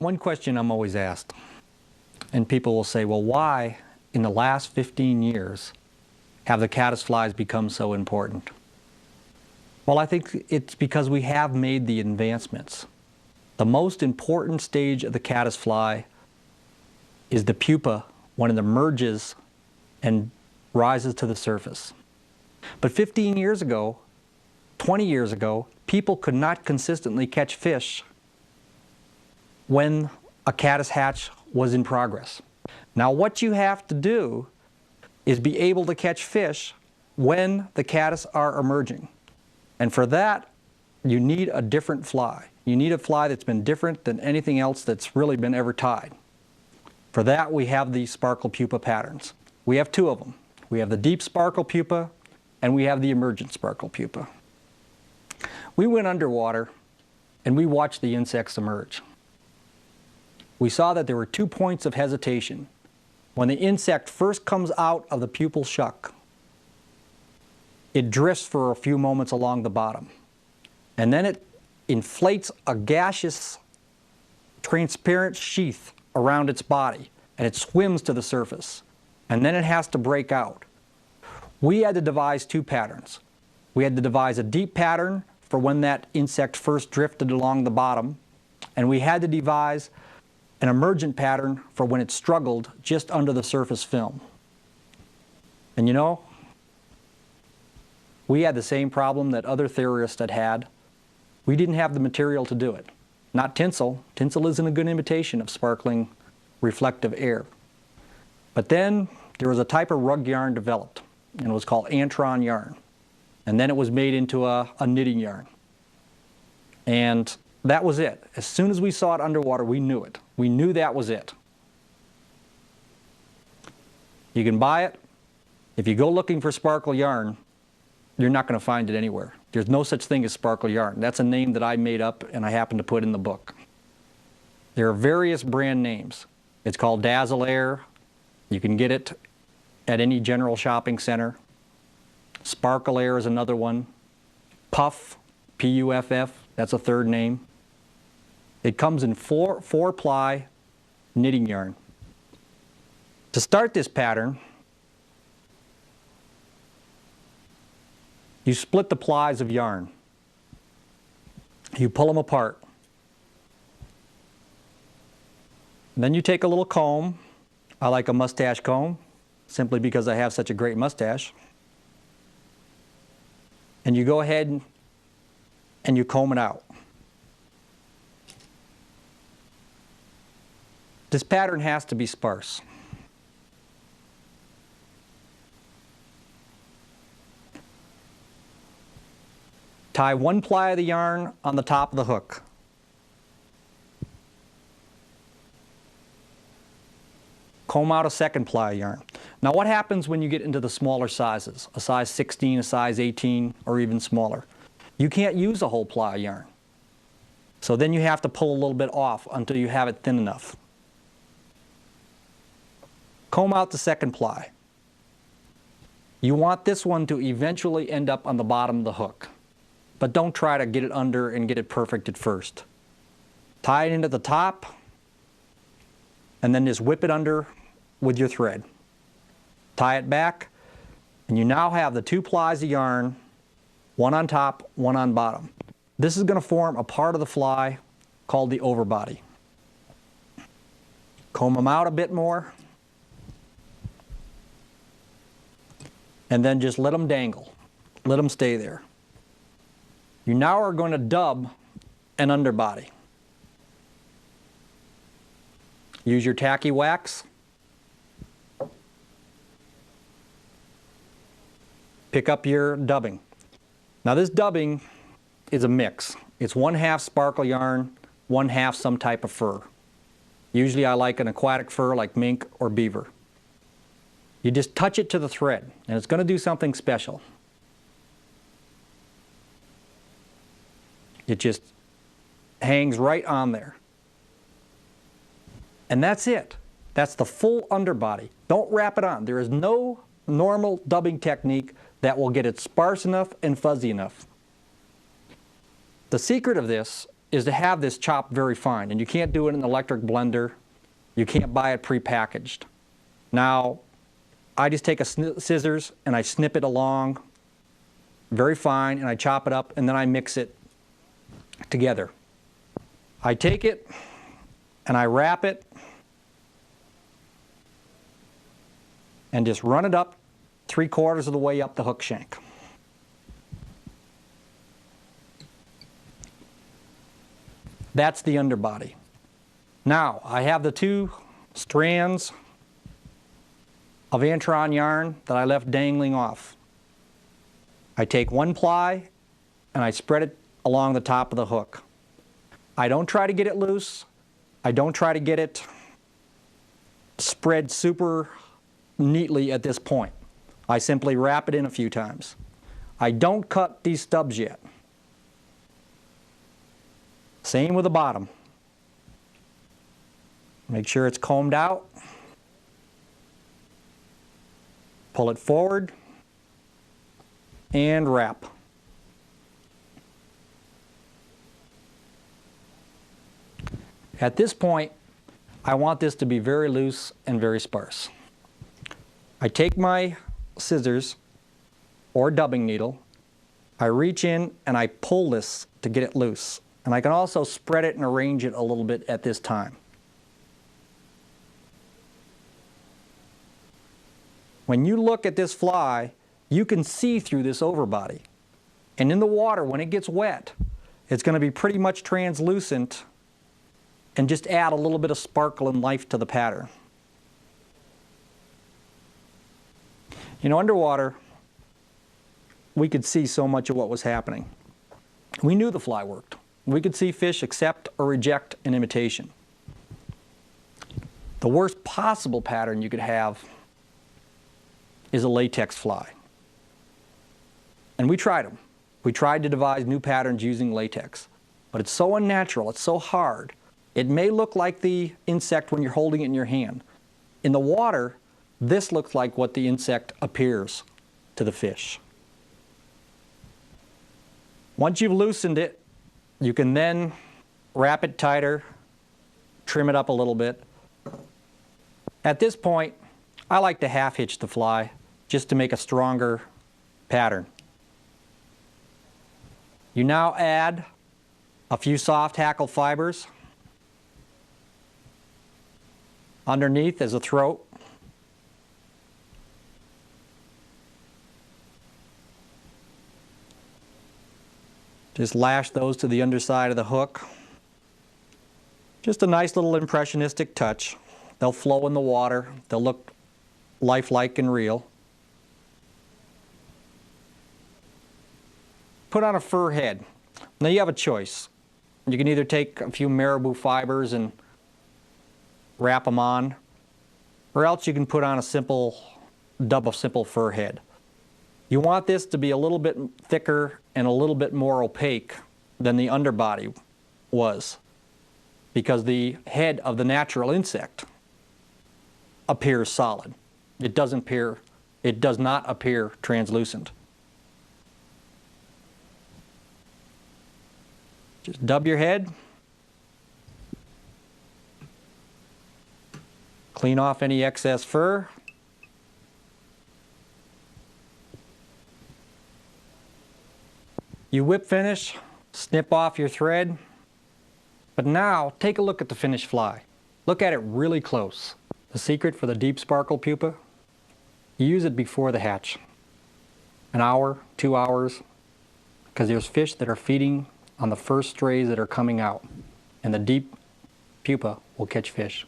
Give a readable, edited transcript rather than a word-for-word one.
One question I'm always asked, and people will say, well, why in the last 15 years have the caddisflies become so important? Well, I think it's because we have made the advancements. The most important stage of the caddisfly is the pupa when it emerges and rises to the surface. But 15 years ago, 20 years ago, people could not consistently catch fish when a caddis hatch was in progress. Now what you have to do is be able to catch fish when the caddis are emerging. And for that, you need a different fly. You need a fly that's been different than anything else that's really been ever tied. For that, we have the sparkle pupa patterns. We have two of them. We have the deep sparkle pupa and we have the emergent sparkle pupa. We went underwater and we watched the insects emerge. We saw that there were 2 points of hesitation. When the insect first comes out of the pupal shuck, it drifts for a few moments along the bottom. And then it inflates a gaseous, transparent sheath around its body, and it swims to the surface. And then it has to break out. We had to devise two patterns. We had to devise a deep pattern for when that insect first drifted along the bottom, and we had to devise an emergent pattern for when it struggled just under the surface film. And you know, we had the same problem that other theorists had had. We didn't have the material to do it. Not tinsel. Tinsel isn't a good imitation of sparkling reflective air. But then there was a type of rug yarn developed, and it was called antron yarn. And then it was made into a knitting yarn. And that was it. As soon as we saw it underwater, we knew it. We knew that was it. You can buy it. If you go looking for sparkle yarn, you're not going to find it anywhere. There's no such thing as sparkle yarn. That's a name that I made up and I happen to put in the book. There are various brand names. It's called Dazzle Air. You can get it at any general shopping center. Sparkle Air is another one. Puff, P-U-F-F, that's a third name. It comes in four-ply knitting yarn. To start this pattern, you split the plies of yarn. You pull them apart. Then you take a little comb. I like a mustache comb, simply because I have such a great mustache. And you go ahead and you comb it out. This pattern has to be sparse. Tie one ply of the yarn on the top of the hook. Comb out a second ply of yarn. Now what happens when you get into the smaller sizes, a size 16, a size 18, or even smaller? You can't use a whole ply of yarn. So then you have to pull a little bit off until you have it thin enough. Comb out the second ply. You want this one to eventually end up on the bottom of the hook. But don't try to get it under and get it perfect at first. Tie it into the top, and then just whip it under with your thread. Tie it back, and you now have the two plies of yarn, one on top, one on bottom. This is going to form a part of the fly called the overbody. Comb them out a bit more, and then just let them dangle. Let them stay there. You now are going to dub an underbody. Use your tacky wax. Pick up your dubbing. Now this dubbing is a mix. It's 1/2 sparkle yarn, 1/2 some type of fur. Usually I like an aquatic fur like mink or beaver. You just touch it to the thread and it's going to do something special. It just hangs right on there. And that's it. That's the full underbody. Don't wrap it on. There is no normal dubbing technique that will get it sparse enough and fuzzy enough. The secret of this is to have this chopped very fine, and you can't do it in an electric blender. You can't buy it prepackaged. Now, I just take a scissors and I snip it along very fine, and I chop it up, and then I mix it together. I take it and I wrap it and just run it up 3/4 of the way up the hook shank. That's the underbody. Now, I have the 2 strands of Antron yarn that I left dangling off. I take 1 ply and I spread it along the top of the hook. I don't try to get it loose. I don't try to get it spread super neatly at this point. I simply wrap it in a few times. I don't cut these stubs yet. Same with the bottom. Make sure it's combed out. Pull it forward and wrap. At this point, I want this to be very loose and very sparse. I take my scissors or dubbing needle, I reach in and I pull this to get it loose. And I can also spread it and arrange it a little bit at this time. When you look at this fly, you can see through this overbody. And in the water, when it gets wet, it's going to be pretty much translucent and just add a little bit of sparkle and life to the pattern. You know, underwater, we could see so much of what was happening. We knew the fly worked. We could see fish accept or reject an imitation. The worst possible pattern you could have is a latex fly. And we tried them. We tried to devise new patterns using latex. But it's so unnatural, it's so hard. It may look like the insect when you're holding it in your hand. In the water, this looks like what the insect appears to the fish. Once you've loosened it, you can then wrap it tighter, trim it up a little bit. At this point, I like to half hitch the fly just to make a stronger pattern. You now add a few soft hackle fibers. Underneath is a throat. Just lash those to the underside of the hook. Just a nice little impressionistic touch. They'll flow in the water. They'll look lifelike and real. Put on a fur head. Now you have a choice. You can either take a few marabou fibers and wrap them on, or else you can put on a simple fur head. You want this to be a little bit thicker and a little bit more opaque than the underbody was, because the head of the natural insect appears solid. It does not appear translucent. Just dub your head. Clean off any excess fur. You whip finish, snip off your thread. But now, take a look at the finished fly. Look at it really close. The secret for the Deep Sparkle Pupa? You use it before the hatch. An hour, 2 hours, because there's fish that are feeding on the first strays that are coming out, and the deep pupa will catch fish.